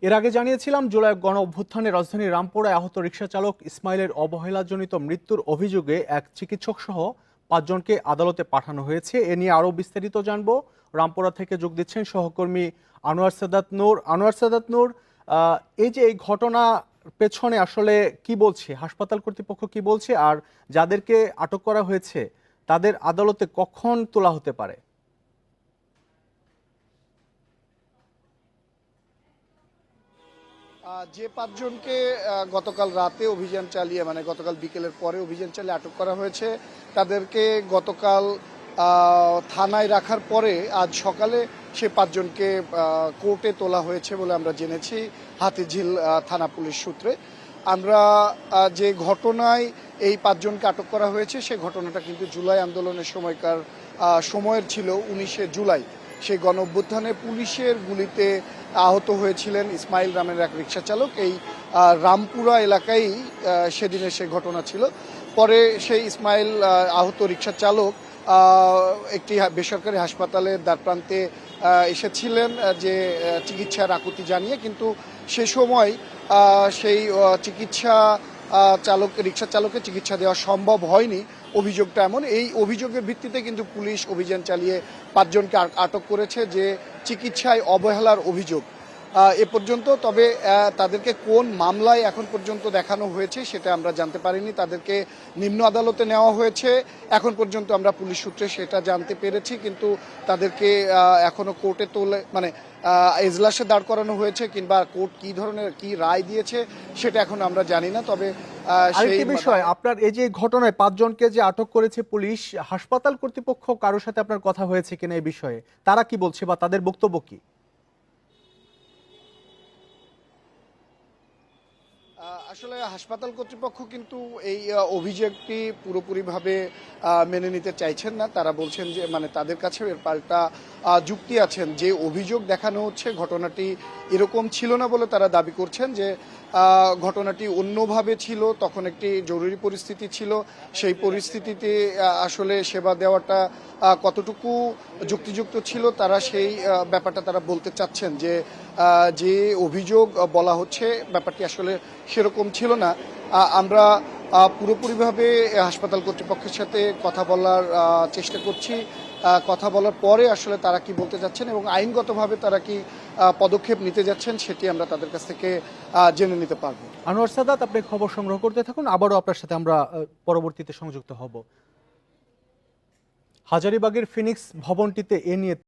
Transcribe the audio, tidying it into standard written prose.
এর আগে জানিয়েছিলাম জুলাই গণ অভ্যুত্থানে রাজধানীর রামপুরায় আহত রিকশা চালক ইসমাইলের অবহেলাজনিত মৃত্যুর অভিযোগে এক চিকিৎসক সহ 5 জনকে আদালতে পাঠানো হয়েছে। এ নিয়ে আরও বিস্তারিত জানবো। রামপুরা থেকে যোগ দিচ্ছেন সহকর্মী আনোয়ার সাদাত নূর। এই যে এই ঘটনা পেছনে আসলে কি বলছে হাসপাতাল কর্তৃপক্ষ, কি বলছে, আর যাদেরকে আটক করা হয়েছে তাদের আদালতে কখন তোলা হতে পারে? যে পাঁচজনকে গতকাল রাতে অভিযান চালিয়ে মানে গতকাল বিকেলের পরে অভিযান চালিয়ে আটক করা হয়েছে, তাদেরকে গতকাল থানায় রাখার পরে আজ সকালে সে পাঁচজনকে কোর্টে তোলা হয়েছে বলে আমরা জেনেছি হাতিঝিল থানা পুলিশ সূত্রে। আমরা যে ঘটনায় এই পাঁচজনকে আটক করা হয়েছে সে ঘটনাটা কিন্তু জুলাই আন্দোলনের সময়ের ছিল 19শে জুলাই। সেই গণ অভ্যুত্থানে পুলিশের গুলিতে আহত হয়েছিলেন ইসমাইল নামের এক রিকশা চালক। এই রামপুরা এলাকায় সেদিনের সে ঘটনা ছিল। পরে সেই ইসমাইল আহত রিকশা চালক একটি বেসরকারি হাসপাতালের দ্বারপ্রান্তে এসেছিলেন যে চিকিৎসার আকুতি জানিয়ে, কিন্তু সে সময় সেই রিকশা চালকের চিকিৎসা দেওয়া সম্ভব হয়নি। অভিযোগটা এমন, এই অভিযোগের ভিত্তিতে কিন্তু পুলিশ অভিযান চালিয়ে পাঁচজনকে আটক করেছে যে চিকিৎসায় অবহেলার অভিযোগ এ পর্যন্ত। তবে তাদেরকে কোন মামলায় এখন পর্যন্ত দেখানো হয়েছে সেটা আমরা জানতে পারিনি। তাদেরকে নিম্ন আদালতে নেওয়া হয়েছে এখন পর্যন্ত আমরা পুলিশ সূত্রে সেটা জানতে পেরেছি, কিন্তু তাদেরকে এখনো কোর্টে এজলাসে দাঁড় করানো হয়েছে কিংবা কোর্ট কি ধরনের কি রায় দিয়েছে সেটা এখন আমরা জানি না। তবে আরেকটি বিষয়, আপনার এই যে ঘটনায় 5 জনকে যে আটক করেছে পুলিশ, হাসপাতাল কর্তৃপক্ষ কারোর সাথে আপনার কথা হয়েছে কিনা এই বিষয়ে? তারা কি বলছে বা তাদের বক্তব্য কি? আসলে হাসপাতাল কর্তৃপক্ষ কিন্তু এই অভিযোগটি পুরোপুরিভাবে মেনে নিতে চাইছেন না। তারা বলছেন যে তাদের কাছে এর পাল্টা যুক্তি আছেন যে অভিযোগ দেখানো হচ্ছে ঘটনাটি এরকম ছিল না বলে তারা দাবি করছেন যে ঘটনাটি অন্যভাবে ছিল, তখন একটি জরুরি পরিস্থিতি ছিল। সেই পরিস্থিতিতে আসলে সেবা দেওয়াটা কতটুকু যুক্তিযুক্ত ছিল তারা সেই ব্যাপারটা তারা বলতে চাচ্ছেন যে যে অভিযোগ বলা হচ্ছে ব্যাপারটি আসলে সেরকম ছিল না। আমরা পুরোপুরিভাবে হাসপাতাল কর্তৃপক্ষের সাথে কথা বলার চেষ্টা করছি। কথা বলার পরে আসলে তারা কি বলতে যাচ্ছেন এবং আইনগতভাবে তারা কি পদক্ষেপ নিতে যাচ্ছেন সেটি আমরা তাদের কাছ থেকে জেনে নিতে পারবো। আনোয়ার সাদাত, আপনি খবর সংগ্রহ করতে থাকুন, আবারও আপনার সাথে আমরা পরবর্তীতে সংযুক্ত হব। হাজারীবাগের ফিনিক্স ভবনটিতে এ নিয়ে